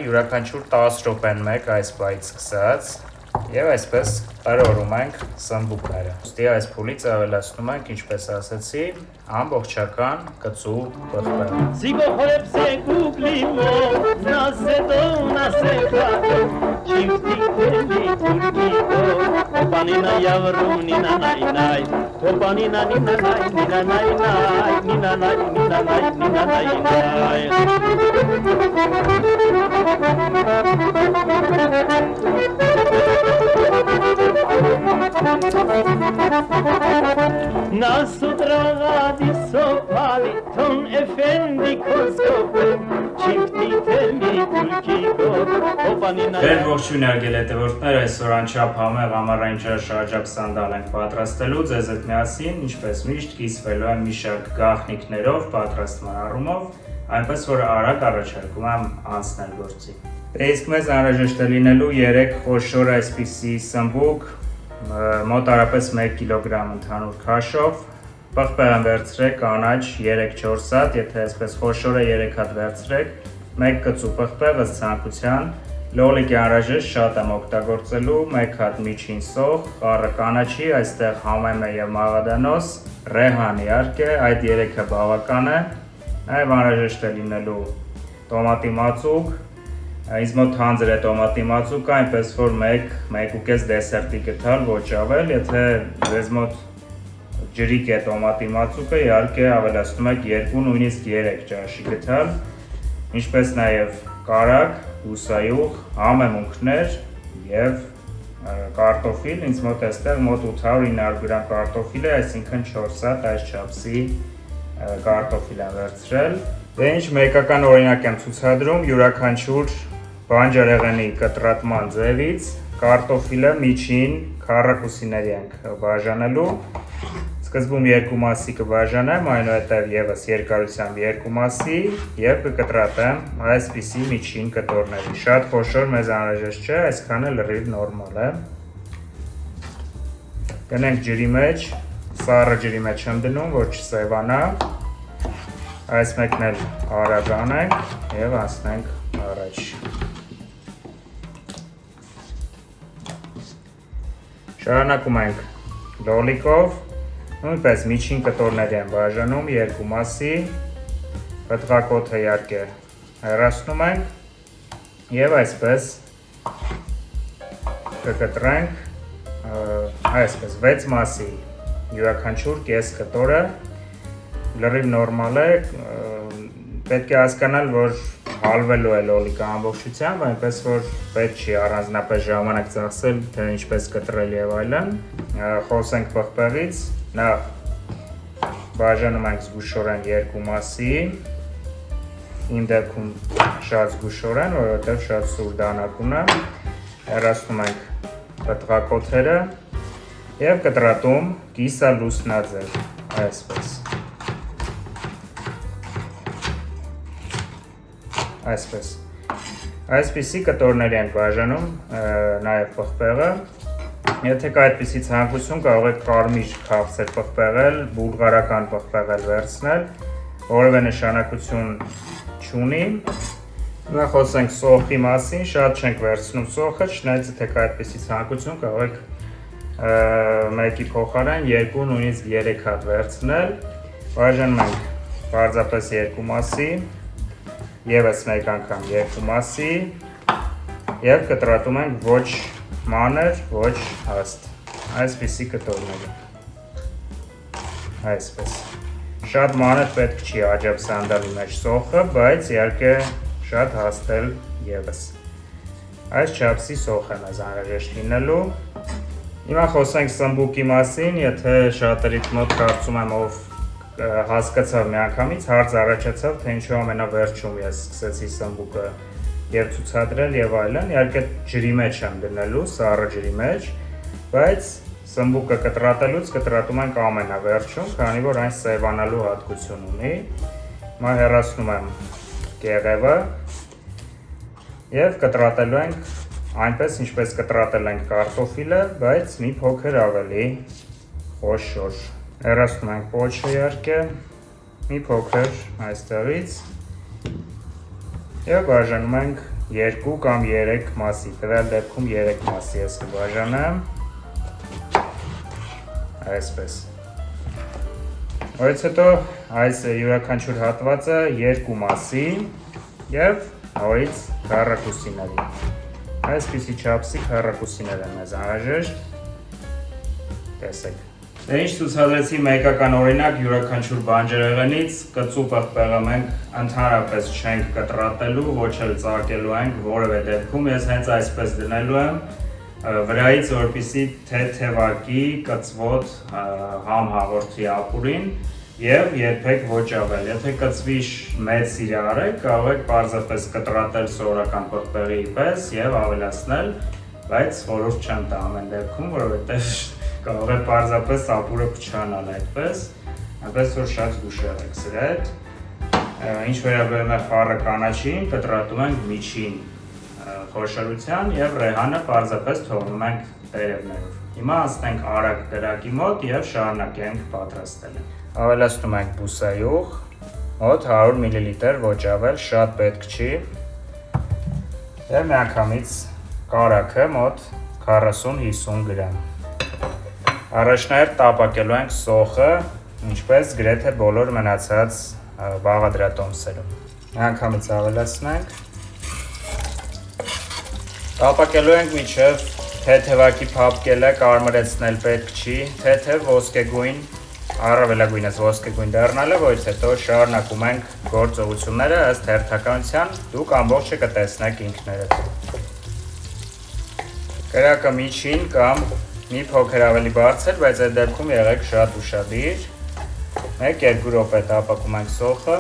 յուրաքանչյուր 10 րոպեն մեկ այս պայից սկսած եւ այսպես տարորում ենք սմբուկները։ Ոստի այս փուլից ավելացնում ենք, ինչպես ասացի, ամբողջական կծու պղպեղ։ Nasudravadi sopali ton efendi koskopem çifti telli kulkiko opanina Ողջույն արգել հետևորդներ, այսօր անչափ համեղ ամառային շարժապ սանդալ ենք պատրաստելու ձեզ հետ միասին, ինչպես միշտ կիսվելու եմ մի շարք գաղտնիքներով պատրաստման առումով, այնպես որ արագ առաջարկում եմ անցնել գործի։ Իսկ մեզ անհրաժեշտ է լինելու 3 խոշոր այսպիսի սմբուկ, մոտարապես 1 կիլոգրամ ընդհանուր քաշով, պղպեղ եմ վերցրեք կանաչ 3-4 հատ, եթե այսպես խոշորը 3 հատ վերցրեք, 1 կծու պղպեղ ըստ ցանկության, լոլիկի անհրաժեշտ շատ եմ օգտագործելու, 1 հատ միջին սոխ, խառը կանաչի, այստեղ համեմե եւ մաղադանոս, ռեհան իհարկե, այդ 3-ը բավական է, նաեւ անհրաժեշտ է լինելու տոմատի մածուկ, ինձ մոտ հանձր է տոմատի մածուկը, այնպես որ 1-1.5 դեսերտի գտալ, ոչ ավել, եթե ձեզ մոտ ջրիկ է տոմատի մածուկը, իհարկե ավելացնում եք 2, նույնիսկ 3 ճաշի գտալ, ինչպես նաև կարագ, հուսայուղ, համեմունքներ և կարտոֆիլ, ինձ մոտ այստեղ մոտ 800-900 գրամ կարտոֆիլ է, այսինքն 4 հատ այս չափսի կարտոֆիլ եմ վերցրել։ Դե ինչ մեկական օրինակ եմ ցուցադրում յուրաքանչյուր բանջարեղենի կտրատման ձևից, կարտոֆիլը միջին քառակուսիների ենք բաժանելու, սկզբում 2 մասի կբաժանեմ, այնուհետև ևս երկարությամբ 2 մասի և կկտրատեմ այսպիսի միջին կտորների, շատ խոշոր մեզ անհրաժեշտ չէ, այսքանը լրիվ նորմալ է։ Գնենք ջրի մեջ, սառը ջրի մեջ եմ դնում, որ չսևանա, այս մեկն էլ արագ անենք և անցնենք առաջ։ Շարունակում ենք լոլիկով, նույնպես միջին կտորների եմ բաժանում 2 մասի, պտղակոթը իհարկե հեռացնում ենք և այսպես կկտրենք այսպես 6 մասի յուրաքանչյուր կես կտորը, լրիվ նորմալ է, պետք է հասկանալ, որ հալվելու է լոլիկը ամբողջությամբ, այնպես որ պետք չի առանձնապես ժամանակ ծախսել, թե ինչպես կտրել եւ այլն, խոսենք պղպեղից, նախ բաժանում ենք զգուշորեն 2 մասի, իմ դեպքում շատ զգուշորեն, որովհետև շատ սուր դանակ ունեմ, հեռացնում ենք պտղակոթերը եւ կտրատում կիսալուսնաձև, այսպես։ Այսպիսի կտորների ենք բաժանում նաև պղպեղը, եթե կա այդպիսի ցանկություն կարող եք կարմիր քաղցր պղպեղել, բուլղարական պղպեղել վերցնել, որևէ նշանակություն չունի։ Նախ խոսենք սոխի մասին, շատ չենք վերցնում սոխը, չնայած եթե կա այդպիսի ցանկություն կարող եք մեկի փոխարեն 2, նույնիսկ 3 հատ վերցնել, բաժանում ենք պարզապես 2 մասի, ևս մեկ անգամ 2 մասի և կտրատում ենք ոչ մանր, ոչ հաստ, այսպիսի կտորների, այսպես, շատ մանր պետք չի աջապ սանդալի մեջ սոխը, բայց իհարկե շատ հաստ էլ ևս, այս չափսի սոխ է մեզ անհրաժեշտ լինելու, հիմա խոսենք սմբուկի մասին, եթե շատերիդ մոտ կարծում եմ ով հասկացավ միանգամից, հարց առաջացավ, թե ինչու ամենավերջում ես սկսեցի սմբուկը և ցուցադրել և այլն, իհարկե ջրի մեջ եմ դնելու, սառը ջրի մեջ, բայց սմբուկը կտրատելուց կտրատում ենք ամենավերջում, քանի որ այն սևանալու հատկություն ունի, հիմա հեռացնում եմ կեղևը և կտրատելու ենք այնպես, ինչպես կտրատել ենք կարտոֆիլը, բայց մի փոքր ավելի խոշոր։ Հեռացնում ենք պոչը իհարկե, մի փոքր այստեղից և բաժանում ենք 2 կամ 3 մասի, տվյալ դեպքում 3 մասի ես կբաժանեմ, այսպես, որից հետո այս յուրաքանչյուր հատվածը 2 մասի և նորից քառակուսիների, այսպիսի չափսի քառակուսիներ են մեզ անհրաժեշտ, տեսեք, ինչ ցուցադրեցի մեկական օրինակ յուրաքանչյուր բանջարեղենից կծու պղպեղը մենք ընդհանրապես չենք կտրատելու, ոչ էլ ծակելու ենք որևէ դեպքում, ես հենց այսպես դնելու եմ վրայից, որպեսզի թեթևակի կծվոտ համ հաղորդի ապուրին և երբեք ոչ ավել, եթե կծվի մեծ սիրահար եք, կարող եք պարզապես կտրատել սովորական պղպեղի պես և ավելացնել, բայց խորհուրդ չեմ տա ամեն դեպքում, որովհետև կարող է պարզապես ապուրը փչանալ այդպես, այնպես որ շատ զգուշեր եք սրա հետ, ինչ վերաբերում է խառը կանաչին, կտրատում ենք միջին խոշորության և ռեհանը պարզապես թողնում ենք տերևներով։ Հիմա անցնենք արագ կրակի մոտ և շարունակենք պատրաստելը։ Ավելացնում ենք բուսայուղ, մոտ 100 մլ ոչ ավել, շատ պետք չի և միանգամից կարագը մոտ 40-50 գրամ։ Առաջնահերթ տապակելու ենք սոխը, ինչպես գրեթե բոլոր մնացած բաղադրատոմսերում։ Միանգամից ավելացնենք։ Տապակելու ենք մինչև թեթևակի փափկելը կարմրեցնել պետք չի, թեթև ոսկեգույն, առավելագույնս ոսկեգույն դառնալը, որից հետո շարունակում ենք գործողությունները ըստ հերթականության, դուք ամբողջը կտեսնեք ինքներդ։ Կրակը միջին կամ մի փոքր ավելի բարձր, բայց այդ դեպքում եղեք շատ ուշադիր, 1-2 րոպե տապակում ենք սոխը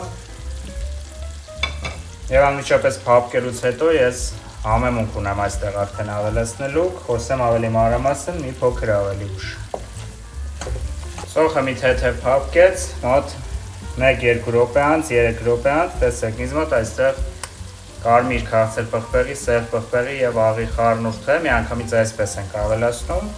և անմիջապես փափկելուց հետո ես համեմունք ունեմ այստեղ արդեն ավելացնելու, խոսեմ ավելի մանրամասն մի փոքր ավելի ուշ։ Սոխը մի թեթև փափկեց, մոտ 1-2 րոպե անց, 3 րոպե անց, տեսեք ինձ մոտ այստեղ կարմիր քաղցր պղպեղի, սև պղպեղի և աղի խառնուրդ է, միանգամից այսպես ենք ավելացնում։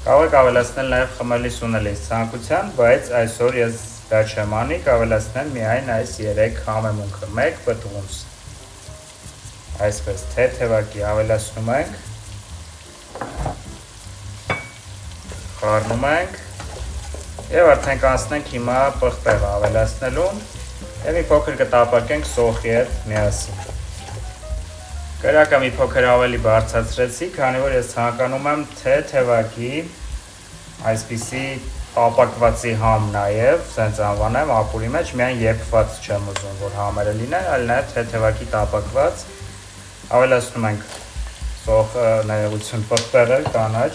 Կարող եք ավելացնել նաև խմելիս ունելիս ցանկության, բայց այսօր ես դա չեմ անի, կավելացնեմ միայն այս 3 համեմունքը, 1 պտղունց։ Այսպես թեթևակի ավելացնում ենք, խառնում ենք և արդեն կանցնենք հիմա պղպեղը ավելացնելուն և մի փոքր կտապակենք սոխի հետ միասին։ Կրակը մի փոքր ավելի բարձրացրեցի, քանի որ ես ցանկանում եմ թեթևակի այսպիսի տապակվածի համ նաև, սենց անվանեմ ապուրի մեջ, միայն եփված չեմ ուզում, որ համերը լինեն, այլ նաև թեթևակի տապակված, ավելացնում ենք սոխը, ներողություն, պղպեղը, կանաչ,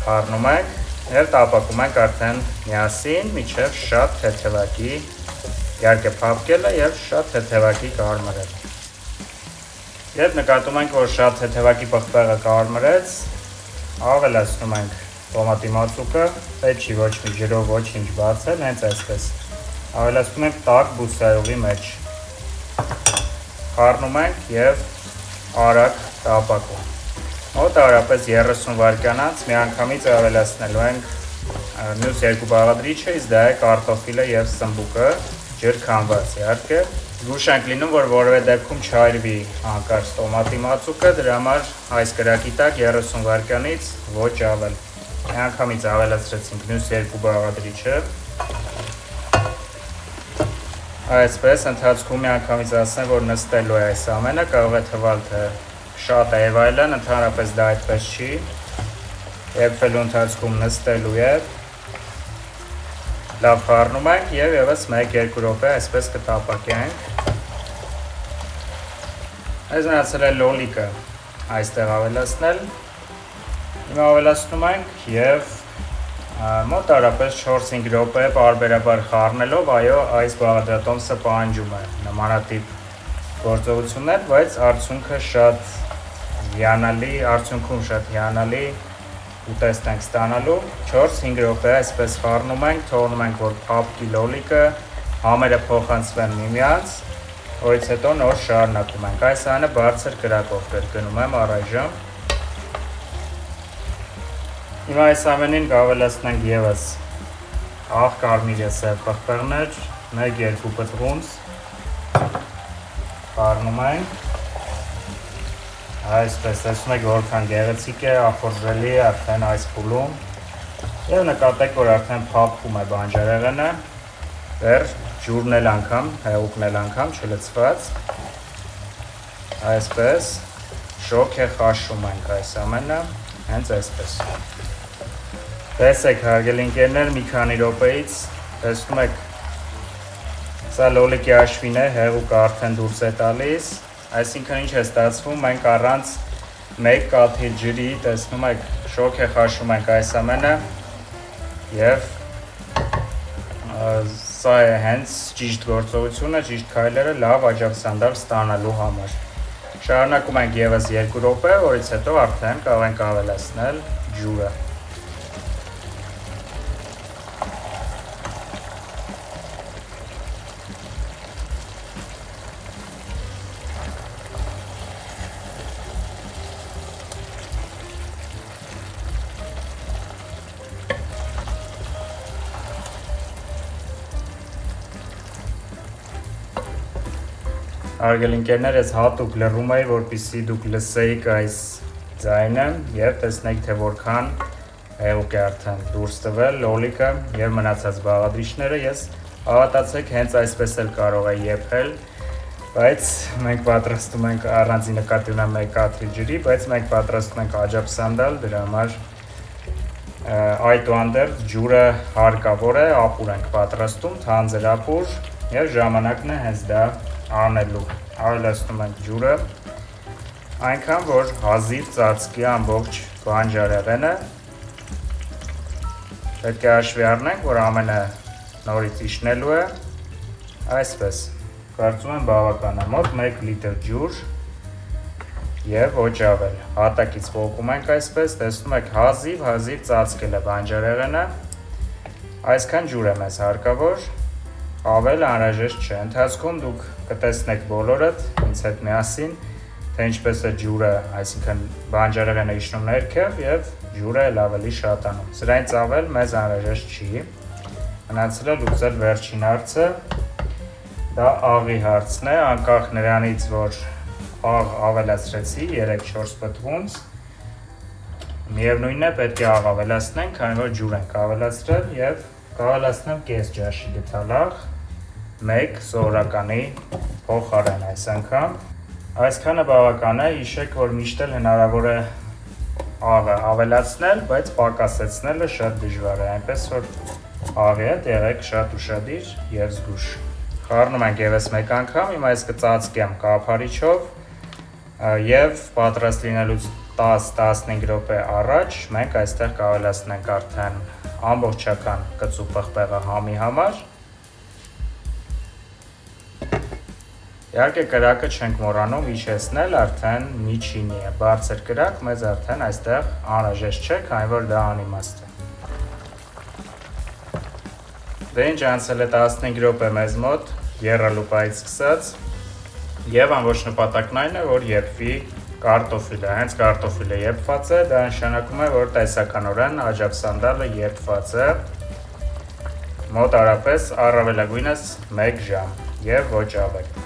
խառնում ենք և տապակում ենք արդեն միասին, մինչև շատ թեթևակի իհարկե փափկելը և շատ թեթևակի կարմրելը։ Երբ նկատում ենք, որ շատ թեթևակի պղպեղը կարմրեց, ավելացնում ենք տոմատի մածուկը, պետք չի ոչ մի ջրով ոչինչ բացել, հենց այսպես։ Ավելացնում ենք տաք բուսայուղի մեջ։ Խառնում ենք և արագ տապակում։ Մոտ առապես 30 վայրկյան անց միանգամից ավելացնելու ենք մյուս երկու բաղադրիչը, իսկ դա է կարտոֆիլը և սմբուկը, ջրքանված իհարկե։ Զգուշ ենք լինում, որ որևէ դեպքում չայրվի հանկարծ տոմատի մածուկը, դրա համար այս կրակի տակ 30 վայրկյանից ոչ ավել։ Միանգամից ավելացրեցինք մյուս երկու բաղադրիչը։ Այսպես ընթացքում միանգամից ասեմ, որ նստելու է այս ամենը, կարող է թվալ թե շատ է եւ այլն, ընդհանրապես դա այդպես չի։ Եփվելու ընթացքում նստելու է։ Լավ խառնում ենք և ևս 1-2 րոպե այսպես կտապակենք։ Այս մնացել է լոլիկը այստեղ ավելացնել։ Հիմա ավելացնում ենք և մոտ առապես 4-5 րոպե պարբերաբար խառնելով, այո, այս բաղադրատոմսը պահանջում է նմանատիպ գործողություններ, բայց արդյունքը շատ հիանալի ուտեստ ենք ստանալու, 4-5 րոպե այսպես խառնում ենք, թողնում ենք, որ փափկի լոլիկը, համերը փոխանցվեն միմյանց, որից հետո նոր շարունակում ենք։ Այս անը բարձր կրակով կրկնում եմ առայժմ։ Հիմա այս ամենին կավելացնենք ևս աղ կարմիր եւ սև պղպեղներ, 1-2 պտղունց, խառնում ենք Այսպես տեսնում եք որքան գեղեցիկ է, ախորժելի է արդեն այս փուլում եւ նկատեք որ արդեն փափվում է բանջարեղենը, դեռ ջուրն էլ անգամ, հեղուկն էլ անգամ չլցված։ Այսպես շոկ է խաշում ենք այս ամենը, հենց այսպես։ Տեսեք հարգելի ընկերներ, մի քանի րոպեից տեսնում եք սա լոլիկի աշվին է, հեղուկը արդեն դուրս է տալիս, այսինքն ինչ է ստացվում, մենք առանց մեկ կաթիլ ջրի, տեսնում եք, շոկ է խաշում ենք այս ամենը և սա է հենց ճիշտ գործողությունը, ճիշտ քայլերը լավ աջակցանդար ստանալու համար։ Շարունակում ենք ևս 2 րոպե, որից հետո արդեն կարող ենք ավելացնել ջուրը։ Հարգելի ընկերներ, ես հատուկ լռում էի, որպեսզի դուք լսեիք այս ձայնը եւ տեսնեիք, թե որքան հեղուկ է արդեն դուրս տվել լոլիկը եւ մնացած բաղադրիչները։ Ես հավատացեք, հենց այսպես էլ կարող է եփել, բայց մենք պատրաստում ենք առանձին նկատի ունեմ 1 կաթիլ ջրի, բայց մենք պատրաստում ենք աջափսանդալ, դրա համար այդուհանդերձ ջուրը հարկավոր է, ապուր ենք պատրաստում, թանձր ապուր եւ ժամանակն է հենց դա անելու։ Ավելացնում ենք ջուրը, այնքան որ հազիվ ծածկի ամբողջ բանջարեղենը։ Պետք է հաշվի առնենք, որ ամենը նորից իջնելու է, այսպես, կարծում եմ բավական է, մոտ 1 լիտր ջուր և ոչ ավել, հատակից ողկում ենք այսպես, տեսնում եք հազիվ ծածկել է բանջարեղենը, այսքան ջուր է մեզ հարկավոր, ավել անհրաժեշտ չէ, ընթացքում դուք կտեսնեք բոլորդ, ինձ հետ միասին, թե ինչպես է ջուրը, այսինքն բանջարեղենը իջնում ներքև և ջուրը էլ ավելի շատանում, սրանից ավել մեզ անհրաժեշտ չի, մնացել է լուծել վերջին հարցը, դա աղի հարցն է, անկախ նրանից, որ աղ ավելացրեցի 3-4 պտղունց, միևնույնն է պետք է աղ ավելացնենք, քանի որ ջուր ենք ավելացրել և կավելացնեմ կես ջաշի գթալաղ, 1 սովորականի փոխարեն այս անգամ, այսքանը բավական է, հիշեք, որ միշտ էլ հնարավոր է աղը ավելացնել, բայց պակասեցնելը շատ դժվար է, այնպես որ աղի հետ եղեք շատ ուշադիր և զգուշ։ Խառնում ենք ևս 1 անգամ, հիմա ես կծածկեմ կափարիչով և պատրաստ լինելուց 10-15 րոպե առաջ մենք այստեղ կավելացնենք արդեն ամբողջական կծու պղպեղը համի համար։ Իհարկե կրակը չենք մոռանում իջեցնել, արդեն միջինի է, բարձր կրակ մեզ արդեն այստեղ անհրաժեշտ չէ, քանի որ դա անիմաստ է։ Դե ինչ անցել է 15 րոպե մեզ մոտ, եռալուպայից սկսած, եւ ամբողջ նպատակն այն է, որ եփվի կարտոֆիլը, հենց կարտոֆիլը եփված է, դա նշանակում է, որ տեսականորեն աջափսանդալը եփված է մոտարապես առավելագույնս 1 ժամ եւ ոչ ավել։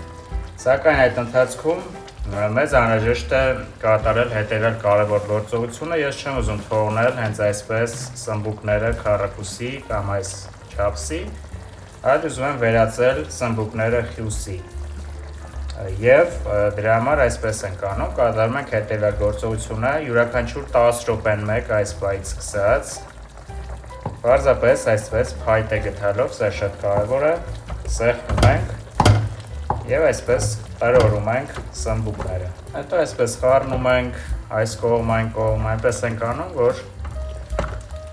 Սակայն այդ ընթացքում մեզ անհրաժեշտ է կատարել հետևյալ կարևոր գործողությունը, ես չեմ ուզում թողնել հենց այսպես սմբուկները քառակուսի կամ այս չափսի, այլ ուզում եմ վերածել սմբուկները խյուսի։ Եվ դրա համար այսպես ենք անում, կատարում ենք հետևյալ գործողությունը, յուրաքանչյուր 10 րոպեն մեկ այս պահից սկսած, պարզապես այսպես փայտե գթալով, սա շատ կարևոր է, սեղմում ենք և այսպես տրորում ենք սմբուկները։ Հետո այսպես խառնում ենք այս կողմ, այն կողմ, այնպես ենք անում, որ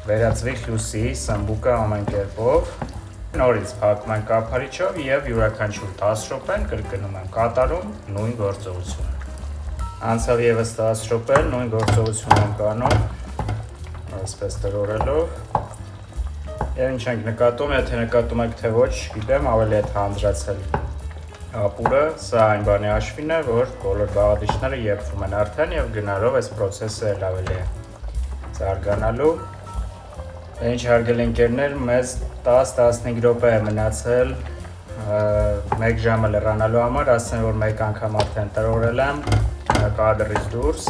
վերածվի խյուսի սմբուկը ամեն կերպով, նորից փակում ենք կափարիչով և յուրաքանչյուր 10 րոպեն կրկնում եմ, կատարում նույն գործողությունը։ Անցավ ևս 10 րոպե, նույն գործողություն ենք անում, այսպես տրորելով։ Եվ ինչ ենք նկատում, եթե նկատում եք թե ոչ, գիտեմ, ավելի է թանձրացել ապուրը, սա այն բանի հաշվին է, որ բոլոր բաղադրիչները եփվում են արդեն և գնալով այս պրոցեսը էլ ավելի է զարգանալու։ Ինչ հարգելի ընկերներ, մեզ 10-15 րոպե է մնացել 1 ժամը լրանալու համար, ասեմ, որ 1 անգամ արդեն տրորել եմ, կադրից դուրս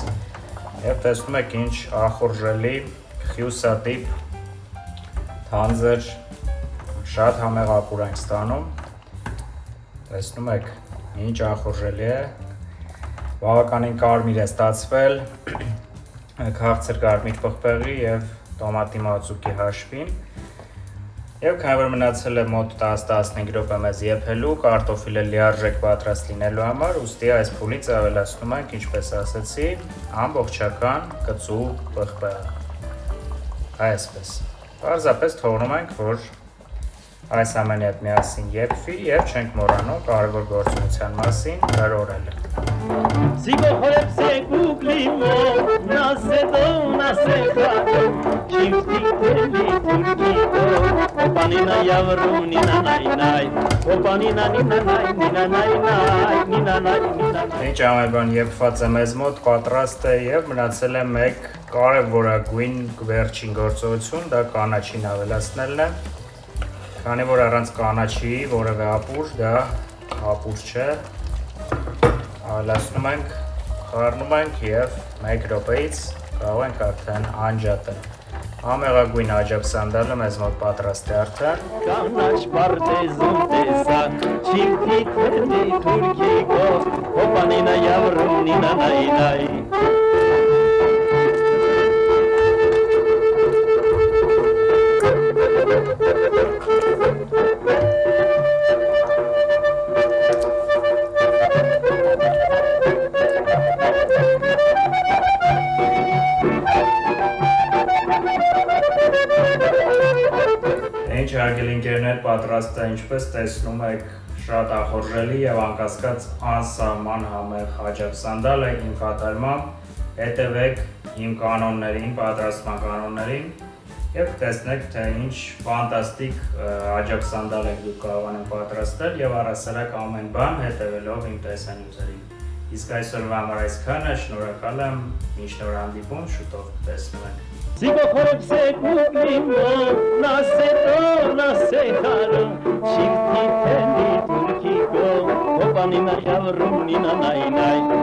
եւ տեսնում եք ինչ ախորժելի խյուսատիպ թանձր շատ համեղ ապուր ենք ստանում, տեսնում եք ինչ ախորժելի է, բավականին կարմիր է ստացվել քաղցր կարմիր պղպեղի եւ տոմատի մածուկի հաշվին եւ քանի որ մնացել է մոտ 10-15 րոպե մեզ եփելու, կարտոֆիլը լիարժեք պատրաստ լինելու համար, ուստի այս փուլից ավելացնում ենք, ինչպես ասացի, ամբողջական կծու պղպեղը, այսպես, պարզապես թողնում ենք, որ այս ամենի հետ միասին եփվի եւ չենք մոռանում կարևոր գործունեության մասին հրորելը։ Sigo hepsi kuklimo, nase khado, chifti teli turkiko, opanina yavrum nina nay, opanina nina nay. Ինչ ամենբան եփված է մեզ մոտ, պատրաստ է եւ մնացել է մեկ կարևորագույն վերջին գործողություն, դա կանաչին ավելացնելն է։ Քանի որ առանց կանաչի որևէ ապուր, դա ապուր չէ, ավելացնում ենք, խառնում ենք և 1 րոպեից կարող ենք արդեն անջատել։ Ամեղագույն աջակ սանդալը մեզ մոտ պատրաստ է արդեն։ Կանաչ պարտեզում տեսան, չիպտի թելի թուրքիկո, օպանինա yavrum nina nay. Ինչ հարգելի ընկերներ, պատրաստ է, ինչպես տեսնում եք, շատ ախորժելի եւ անկասկած անսահման համեղ աջակ սանդալ է իմ կատարմամբ, հետևեք իմ կանոններին, պատրաստման կանոններին եւ տեսնեք, թե ինչ ֆանտաստիկ աջակ սանդալ եք դուք կարողանում պատրաստել եւ առասարակ ամեն բան հետևելով իմ տեսանյութերին։ Իսկ այսօրվա համար այսքանը, շնորհակալ եմ, մինչ նոր հանդիպում, շուտով տեսնենք։ Sigo hepsi kuklimo, nase khado, chifti teli turkiko, opanina yavrum nina nay.